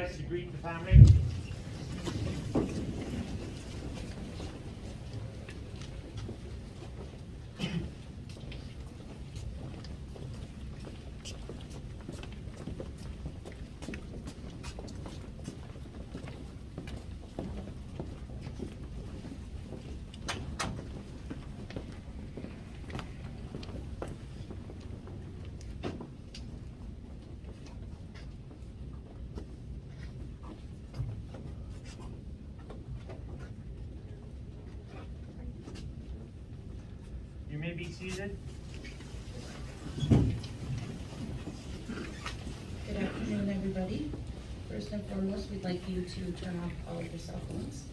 Larissa to greet the family. You may be seated. Good afternoon, everybody. First and foremost, we'd like you to turn off all of your cell phones.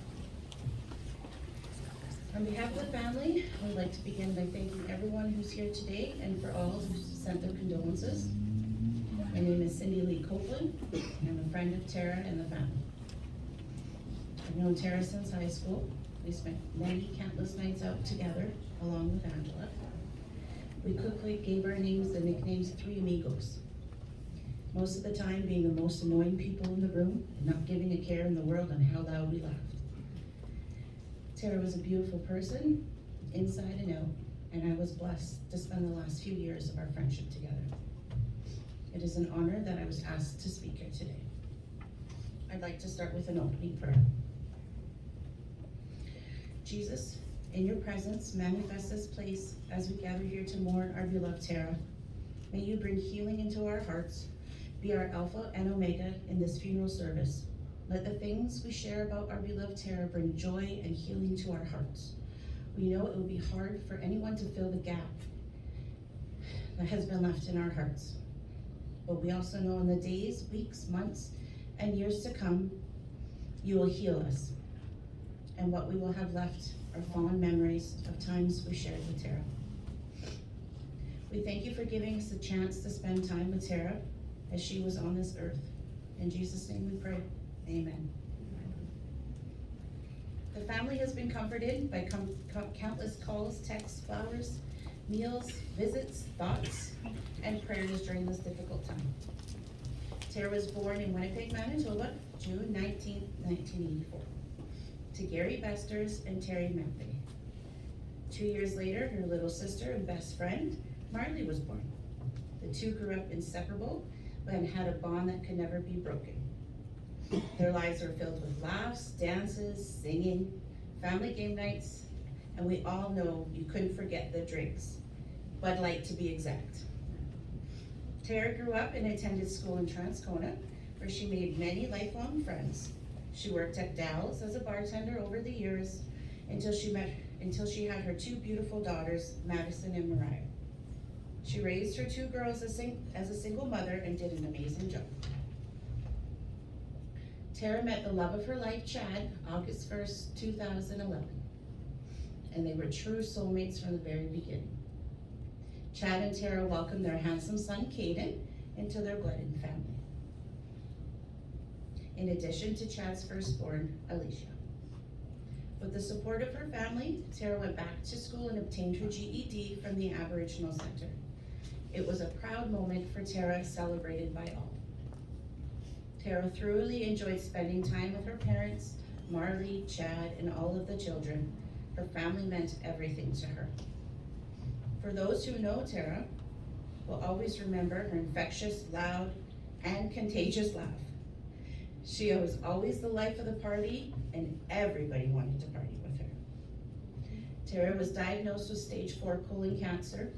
On behalf of the family, I would like to begin by thanking everyone who's here today and for all who sent their condolences. My name is Cindy Lee Copeland. I'm a friend of Tara and the family. I've known Tara since high school. We spent many countless nights out together, along with Angela. We quickly gave our names the nicknames Three Amigos. Most of the time being the most annoying people in the room and not giving a care in the world on how loud we laughed. Tara was a beautiful person, inside and out, and I was blessed to spend the last few years of our friendship together. It is an honor that I was asked to speak here today. I'd like to start with an opening prayer. Jesus, in your presence, manifest this place as we gather here to mourn our beloved Tara. May you bring healing into our hearts, be our Alpha and Omega in this funeral service. Let the things we share about our beloved Tara bring joy and healing to our hearts. We know it will be hard for anyone to fill the gap that has been left in our hearts. But we also know in the days, weeks, months, and years to come, you will heal us. And what we will have left are fond memories of times we shared with Tara. We thank you for giving us a chance to spend time with Tara as she was on this earth. In Jesus' name we pray, amen. The family has been comforted by countless calls, texts, flowers, meals, visits, thoughts, and prayers during this difficult time. Tara was born in Winnipeg, Manitoba, June 19, 1984. To Gary Besters and Terry Memphy. 2 years later, her little sister and best friend, Marley, was born. The two grew up inseparable and had a bond that could never be broken. Their lives were filled with laughs, dances, singing, family game nights, and we all know you couldn't forget the drinks, Bud Light to be exact. Tara grew up and attended school in Transcona, where she made many lifelong friends. She worked at Dow's as a bartender over the years until she had her two beautiful daughters, Madison and Mariah. She raised her two girls as a single mother and did an amazing job. Tara met the love of her life, Chad, August 1st, 2011. And they were true soulmates from the very beginning. Chad and Tara welcomed their handsome son, Caden, into their blended family. In addition to Chad's firstborn, Alicia. With the support of her family, Tara went back to school and obtained her GED from the Aboriginal Center. It was a proud moment for Tara, celebrated by all. Tara thoroughly enjoyed spending time with her parents, Marley, Chad, and all of the children. Her family meant everything to her. For those who know Tara, will always remember her infectious, loud, and contagious laugh. She was always the life of the party, and everybody wanted to party with her. Tara was diagnosed with stage 4 colon cancer,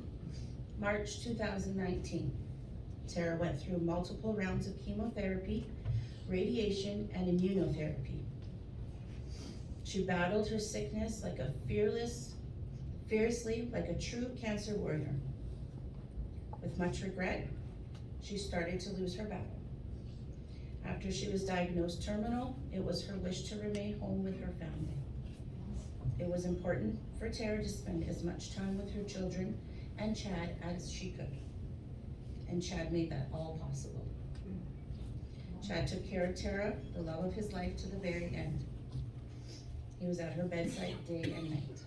March 2019. Tara went through multiple rounds of chemotherapy, radiation, and immunotherapy. She battled her sickness like a fiercely like a true cancer warrior. With much regret, she started to lose her battle. After she was diagnosed terminal, it was her wish to remain home with her family. It was important for Tara to spend as much time with her children and Chad as she could. And Chad made that all possible. Chad took care of Tara, the love of his life, to the very end. He was at her bedside day and night.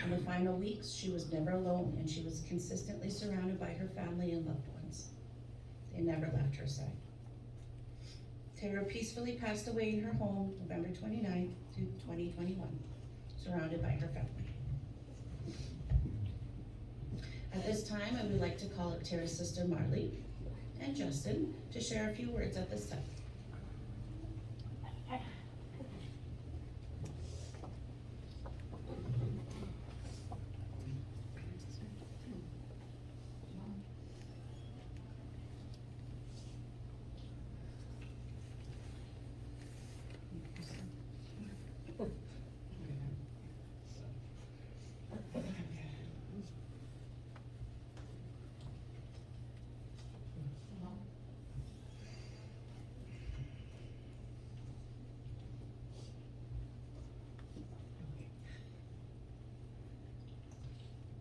In the final weeks, she was never alone, and she was consistently surrounded by her family and loved ones. They never left her side. Tara peacefully passed away in her home November 29th, 2021, surrounded by her family. At this time, I would like to call up Tara's sister Marley and Justin to share a few words at this time.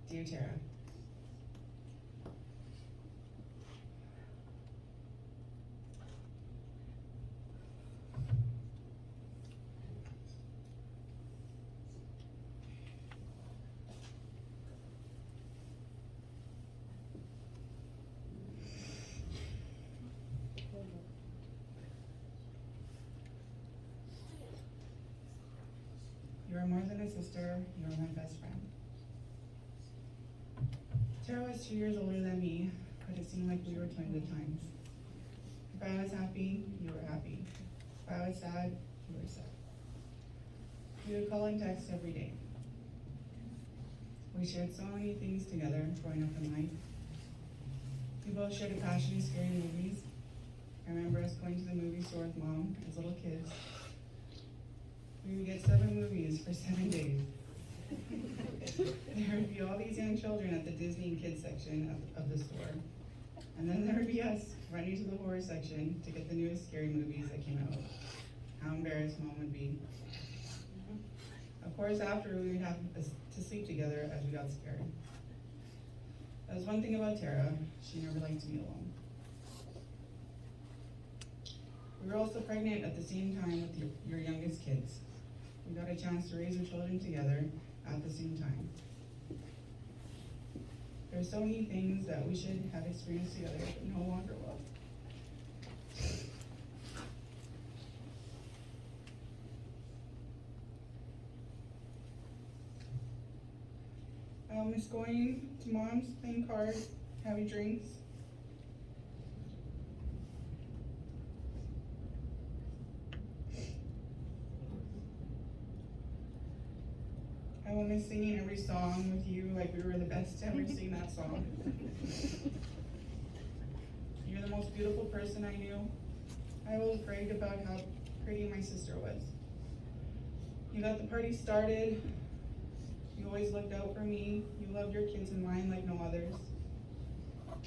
Dear Tara, you are more than a sister, you are my best friend. Tara was 2 years older than me, but it seemed like we were twins at times. If I was happy, you were happy. If I was sad, you were sad. We would call and text every day. We shared so many things together growing up in life. We both shared a passion in scary movies. I remember us going to the movie store with Mom as little kids. We would get 7 movies for 7 days. There would be all these young children at the Disney and Kids section of the store. And then there would be us running to the horror section to get the newest scary movies that came out. How embarrassed Mom would be. Of course, after we would have to sleep together as we got scared. That was one thing about Tara, she never liked to be alone. We were also pregnant at the same time with your youngest kids. We got a chance to raise our children together at the same time. There are so many things that we should have experienced together but no longer will. I miss going to Mom's, playing cards, having drinks. I will miss singing every song with you like we were the best to ever sing that song. You're the most beautiful person I knew. I always bragged about how pretty my sister was. You got the party started. You always looked out for me. You loved your kids and mine like no others.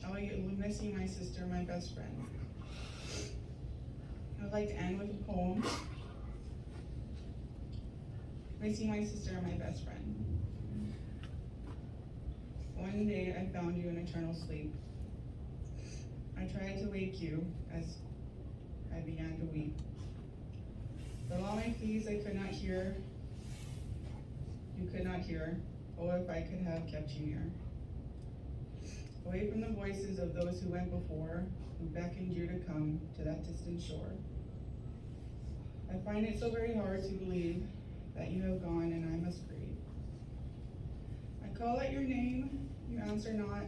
I will miss you, my sister, my best friend. I would like to end with a poem. Missing my sister and my best friend. One day I found you in eternal sleep. I tried to wake you as I began to weep. But all my pleas I could not hear. You could not hear. Oh, if I could have kept you near. Away from the voices of those who went before, who beckoned you to come to that distant shore. I find it so very hard to believe that you have gone and I must grieve. I call out your name, you answer not.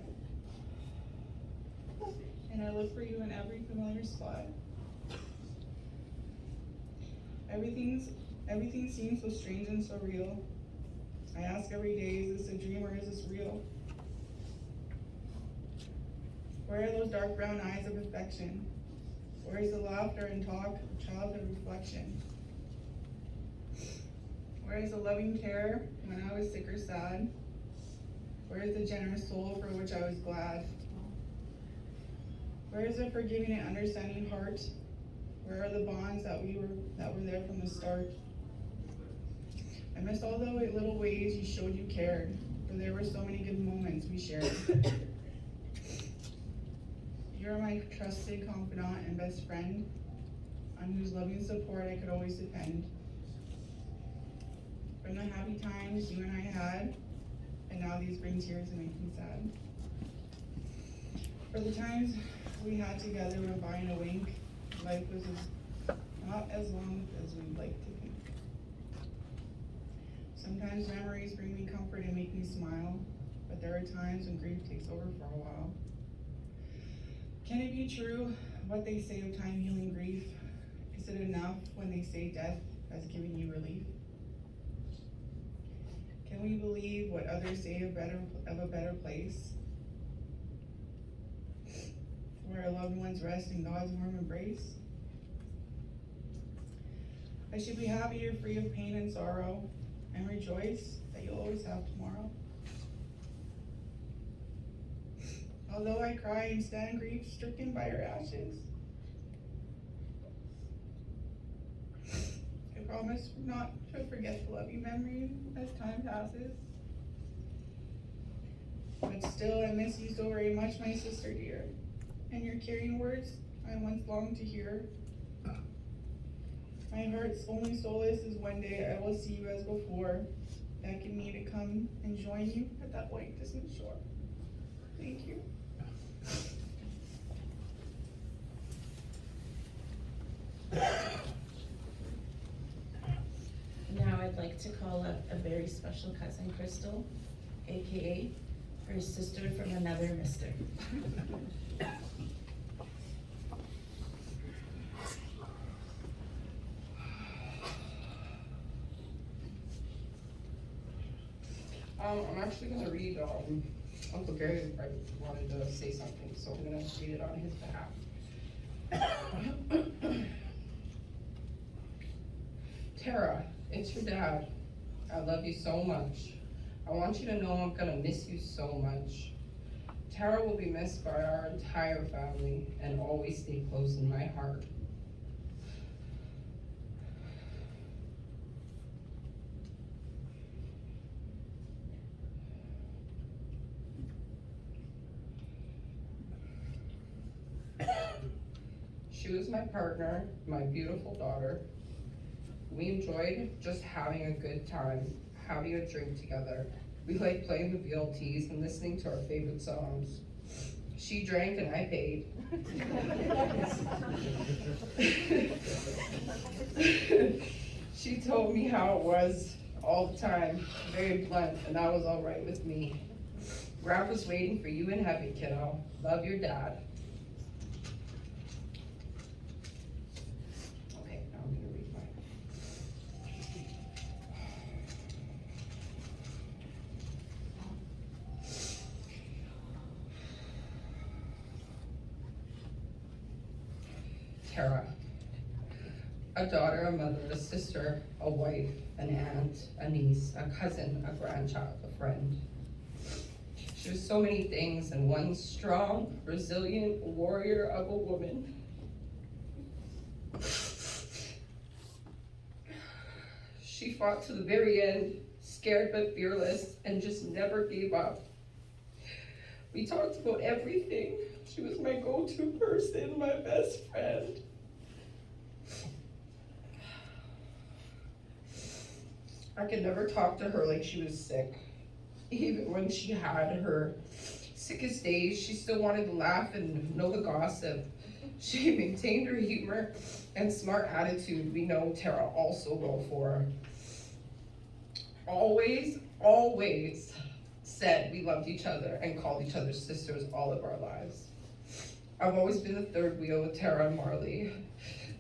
And I look for you in every familiar spot. Everything seems so strange and so real. I ask every day, is this a dream or is this real? Where are those dark brown eyes of affection? Where is the laughter and talk of childhood reflection? Where is the loving care when I was sick or sad? Where is the generous soul for which I was glad? Where is the forgiving and understanding heart? Where are the bonds that were there from the start? I missed all the little ways you showed you cared, for there were so many good moments we shared. You are my trusted confidant and best friend, on whose loving support I could always depend. From the happy times you and I had, and now these bring tears and make me sad. For the times we had together when buying a wink, life was not as long as we'd like to think. Sometimes memories bring me comfort and make me smile, but there are times when grief takes over for a while. Can it be true what they say of time healing grief? Is it enough when they say death has given you relief? Can we believe what others say of a better place? Where our loved ones rest in God's warm embrace? I should be happier, free of pain and sorrow, and rejoice that you'll always have tomorrow. Although I cry and stand grief stricken by your ashes, I promise not to forget to love you memory as time passes. But still I miss you so very much, my sister dear, and your caring words I once longed to hear. My heart's only solace is one day I will see you as before, beckon me to come and join you at that white distant shore. Thank you. Now I'd like to call up a very special cousin, Crystal, AKA her sister from another mister. I'm actually gonna read, Uncle Gary wanted to say something, so I'm gonna read it on his behalf. Tara, it's your dad. I love you so much. I want you to know I'm gonna miss you so much. Tara will be missed by our entire family and always stay close in my heart. She was my partner, my beautiful daughter. We enjoyed just having a good time, having a drink together. We liked playing the VLTs and listening to our favorite songs. She drank and I paid. She told me how it was all the time, very blunt, and that was all right with me. Grandpa's waiting for you in heaven, kiddo. Love your dad. Tara, a daughter, a mother, a sister, a wife, an aunt, a niece, a cousin, a grandchild, a friend. She was so many things and one strong, resilient warrior of a woman. She fought to the very end, scared but fearless, and just never gave up. We talked about everything. She was my go-to person, my best friend. I could never talk to her like she was sick. Even when she had her sickest days, she still wanted to laugh and know the gossip. She maintained her humor and smart attitude we know Tara also will for. Always, always said we loved each other and called each other sisters all of our lives. I've always been the third wheel with Tara and Marley.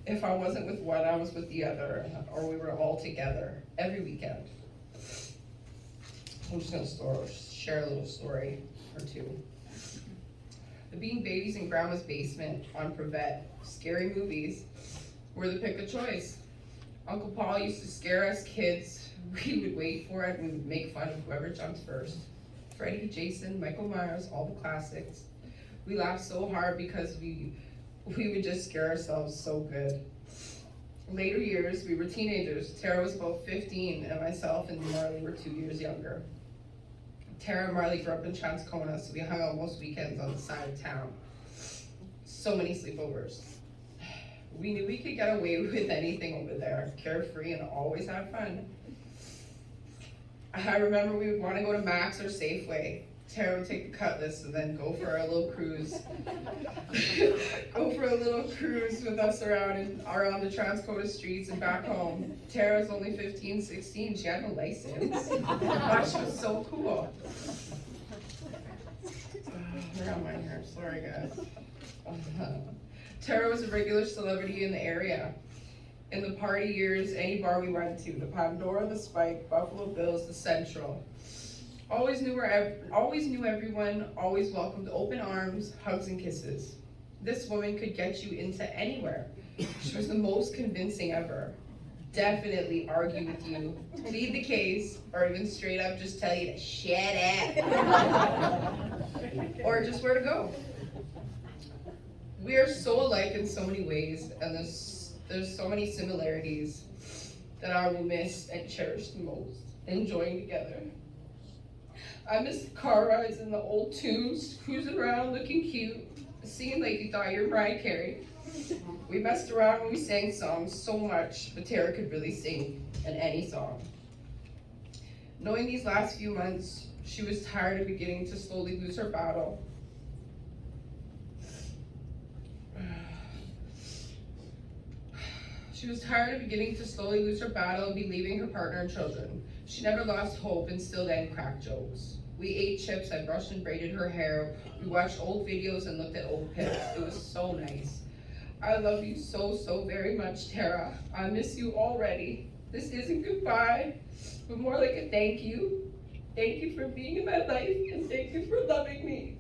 If I wasn't with one, I was with the other, or we were all together every weekend. I'm just gonna share a little story or two. The Being Babies in Grandma's basement on Prevette, scary movies were the pick of choice. Uncle Paul used to scare us kids. We would wait for it and we would make fun of whoever jumped first. Freddy, Jason, Michael Myers, all the classics. We laughed so hard because we would just scare ourselves so good. Later years, we were teenagers. Tara was about 15 and myself and Marley were 2 years younger. Tara and Marley grew up in Transcona, so we hung out most weekends on the side of town. So many sleepovers. We knew we could get away with anything over there, carefree and always have fun. I remember we would want to go to Max or Safeway. Tara would take the cutlass and then go for a little cruise. Go for a little cruise with us around the Transcoda streets and back home. Tara was only 15, 16. She had no license. But she was so cool. I got mine here. Sorry, guys. Tara was a regular celebrity in the area. In the party years, any bar we went to, the Pandora, the Spike, Buffalo Bills, the Central. Always knew everyone, always welcomed open arms, hugs and kisses. This woman could get you into anywhere. She was the most convincing ever. Definitely argue with you, plead the case, or even straight up just tell you to shut up. Or just where to go. We are so alike in so many ways, and there's so many similarities that I will miss and cherish the most, enjoying together. I miss the car rides and the old tunes, cruising around looking cute, singing like you thought you were Mariah Carey. We messed around when we sang songs so much, but Tara could really sing in any song. Knowing these last few months, she was tired of beginning to slowly lose her battle. She was tired of beginning to slowly lose her battle and be leaving her partner and children. She never lost hope and still then cracked jokes. We ate chips, I brushed and braided her hair. We watched old videos and looked at old pics. It was so nice. I love you so, so very much, Tara. I miss you already. This isn't goodbye, but more like a thank you. Thank you for being in my life, and thank you for loving me.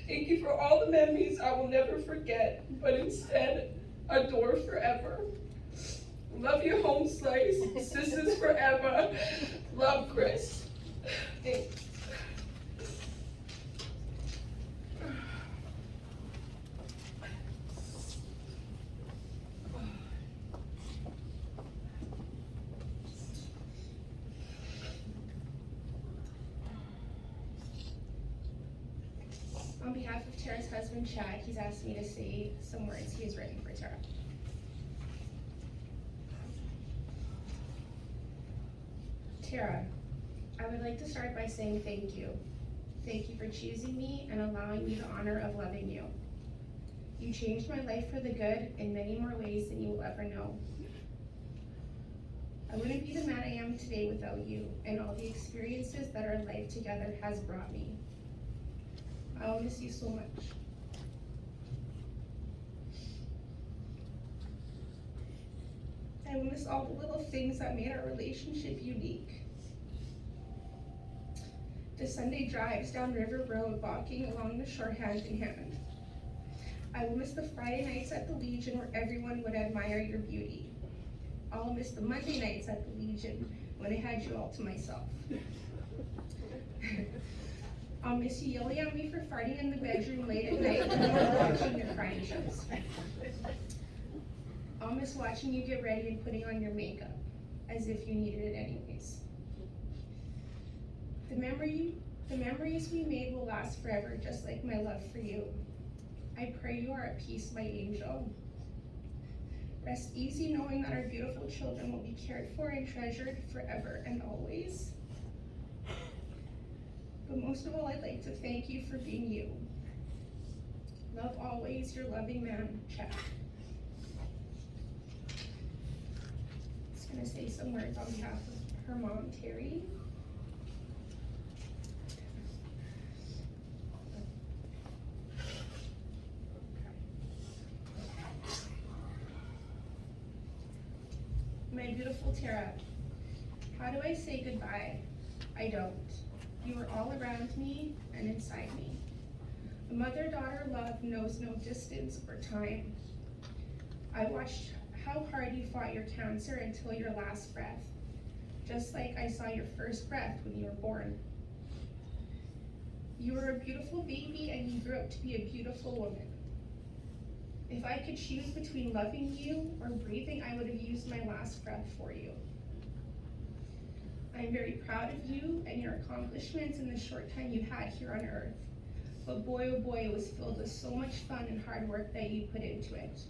Thank you for all the memories I will never forget, but instead adore forever. Love your home slice, sisters forever. Love, Chris. Thanks. On behalf of Tara's husband, Chad, he's asked me to say some words he has written for Tara. Tara, I would like to start by saying thank you. Thank you for choosing me and allowing me the honor of loving you. You changed my life for the good in many more ways than you will ever know. I wouldn't be the man I am today without you and all the experiences that our life together has brought me. I will miss you so much. I will miss all the little things that made our relationship unique. The Sunday drives down River Road, walking along the shore hand in hand. I will miss the Friday nights at the Legion where everyone would admire your beauty. I'll miss the Monday nights at the Legion when I had you all to myself. I'll miss you yelling at me for farting in the bedroom late at night and watching your crying shows. I'll miss watching you get ready and putting on your makeup, as if you needed it anyways. The memories we made will last forever, just like my love for you. I pray you are at peace, my angel. Rest easy knowing that our beautiful children will be cared for and treasured forever and always. But most of all, I'd like to thank you for being you. Love always, your loving man, Chad. Just gonna say some words on behalf of her mom, Terry. My beautiful Tara, how do I say goodbye? I don't. You are all around me and inside me. A mother-daughter love knows no distance or time. I watched how hard you fought your cancer until your last breath, just like I saw your first breath when you were born. You were a beautiful baby and you grew up to be a beautiful woman. If I could choose between loving you or breathing, I would have used my last breath for you. I'm very proud of you and your accomplishments in the short time you had here on earth. But boy, oh boy, it was filled with so much fun and hard work that you put into it.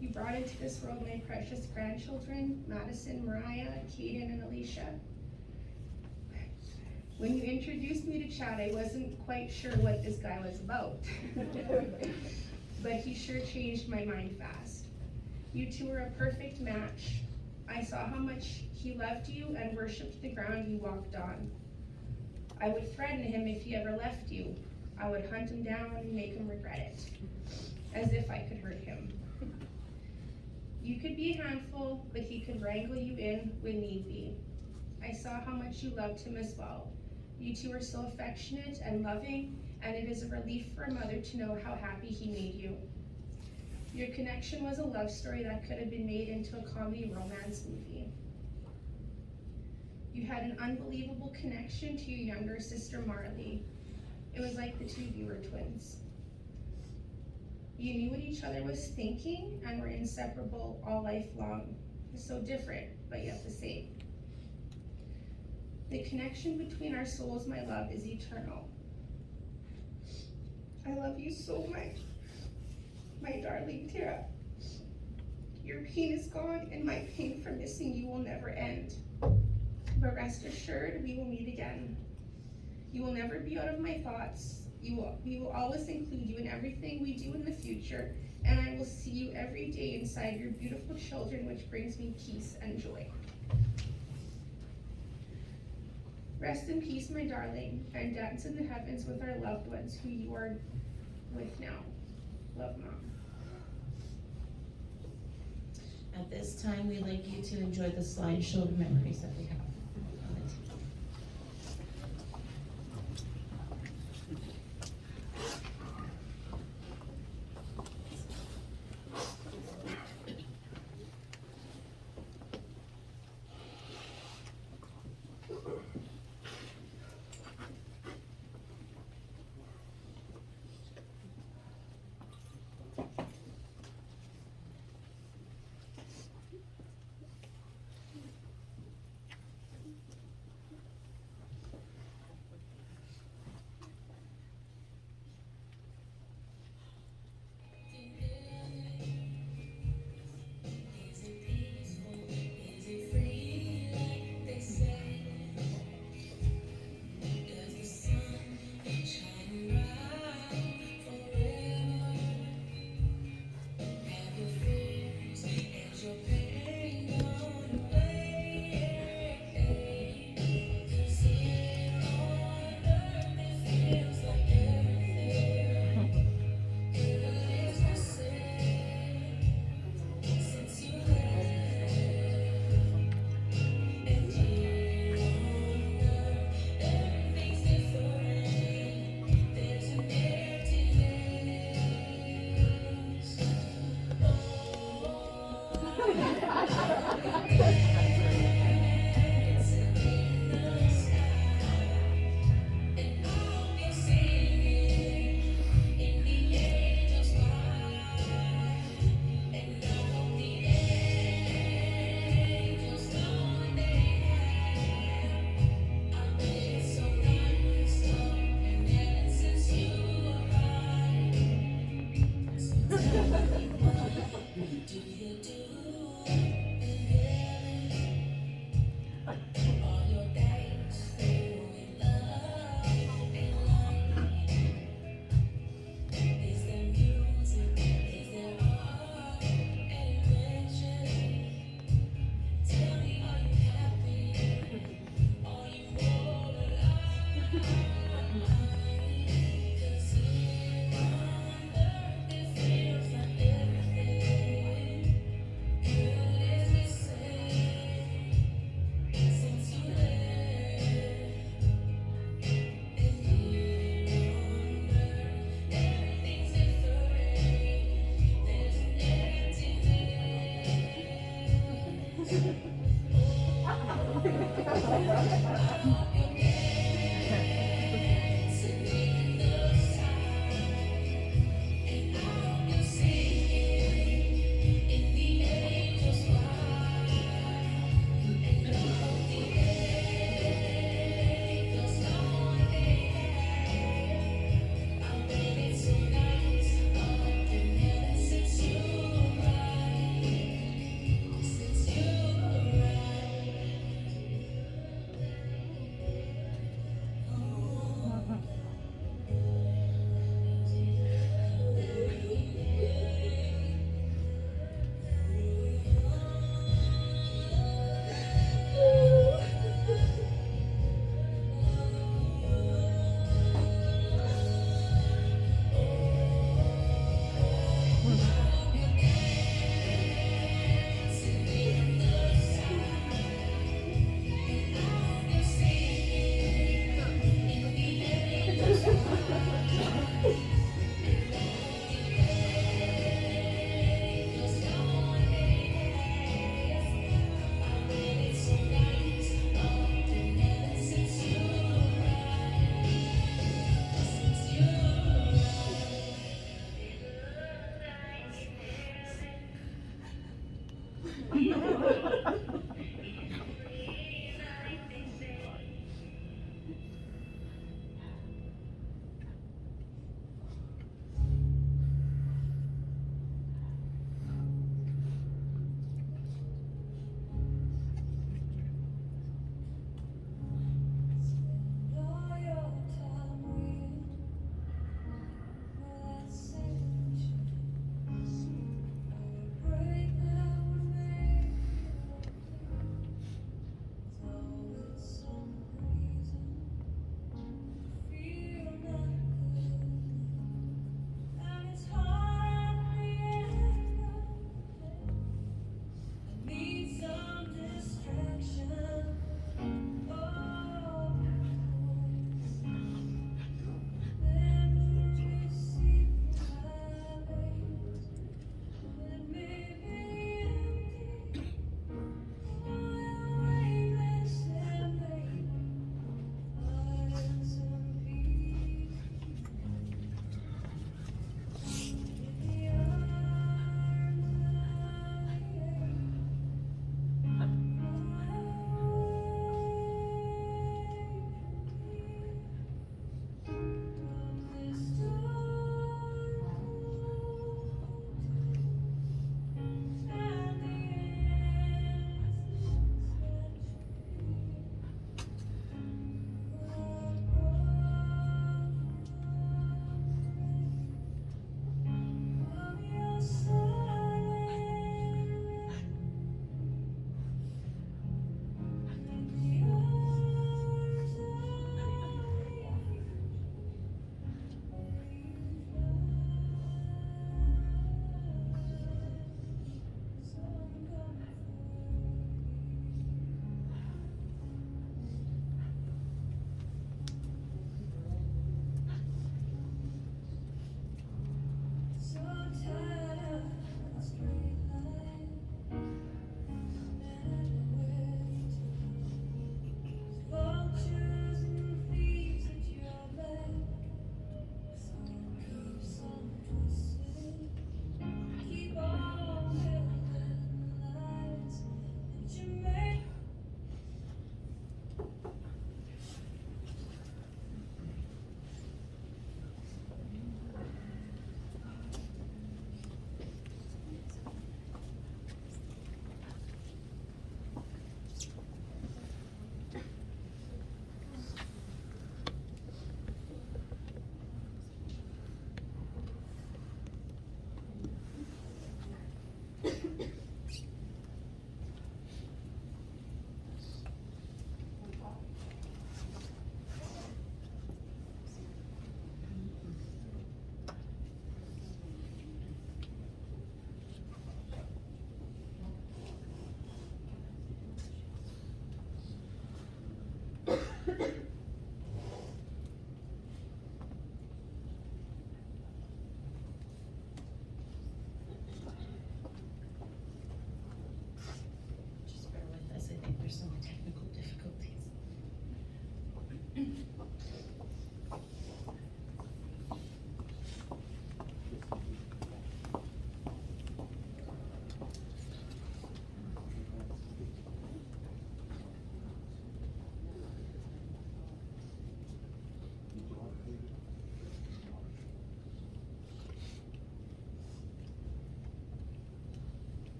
You brought into this world my precious grandchildren, Madison, Mariah, Kaden, and Alicia. When you introduced me to Chad, I wasn't quite sure what this guy was about. But he sure changed my mind fast. You two were a perfect match. I saw how much he loved you and worshipped the ground you walked on. I would threaten him if he ever left you. I would hunt him down and make him regret it, as if I could hurt him. You could be a handful, but he could wrangle you in when need be. I saw how much you loved him as well. You two are so affectionate and loving, and it is a relief for a mother to know how happy he made you. Your connection was a love story that could have been made into a comedy romance movie. You had an unbelievable connection to your younger sister, Marley. It was like the two of you were twins. You knew what each other was thinking and were inseparable all life long. So different, but yet the same. The connection between our souls, my love, is eternal. I love you so much, my darling Tara. Your pain is gone, and my pain for missing you will never end. But rest assured, we will meet again. You will never be out of my thoughts. We will always include you in everything we do in the future, and I will see you every day inside your beautiful children, which brings me peace and joy. Rest in peace, my darling, and dance in the heavens with our loved ones who you are with now. Love, Mom. At this time, we'd like you to enjoy the slideshow of memories that we have.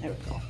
There we go.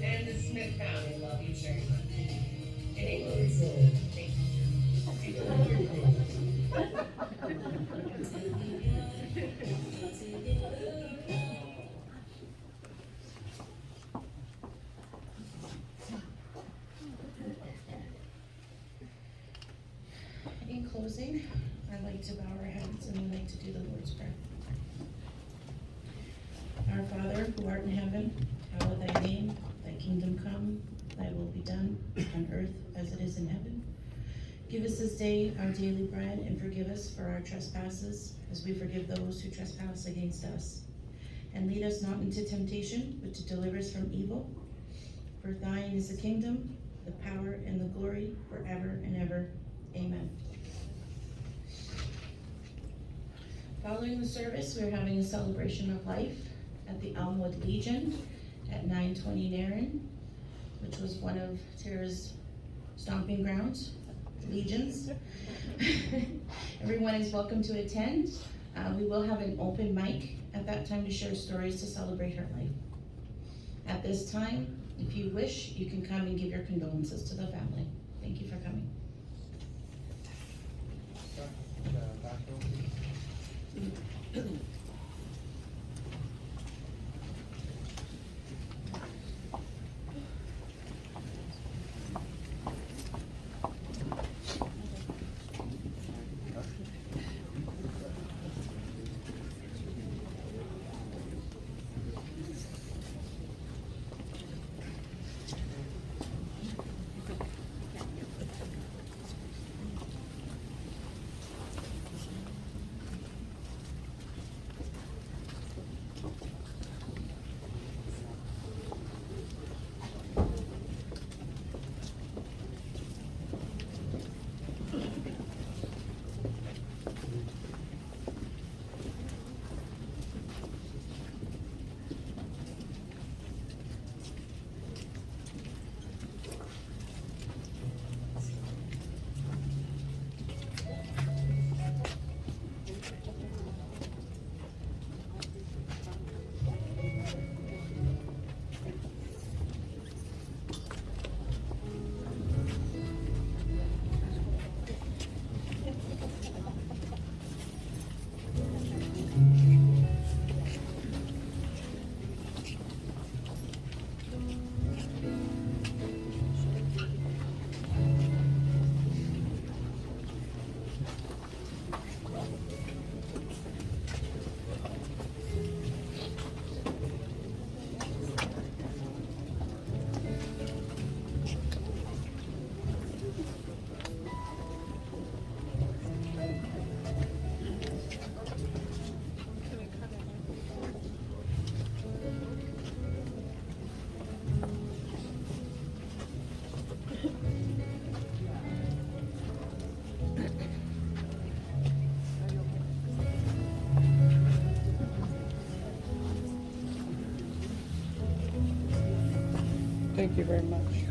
And the Smith family love you very much. In England. Thank In closing, I'd like to bow our heads and we'd like to do the Lord's Prayer. Our Father, who art in heaven, hallowed thy name, thy kingdom come, thy will be done on earth as it is in heaven. Give us this day our daily bread, and forgive us for our trespasses, as we forgive those who trespass against us. And lead us not into temptation, but to deliver us from evil. For thine is the kingdom, the power, and the glory forever and ever. Amen. Following the service, we're having a celebration of life at the Elmwood Legion at 920 Narren, which was one of Tara's stomping grounds, Legions. Everyone is welcome to attend. We will have an open mic at that time to share stories to celebrate her life. At this time, if you wish, you can come and give your condolences to the family. Thank you for coming. Thank you very much.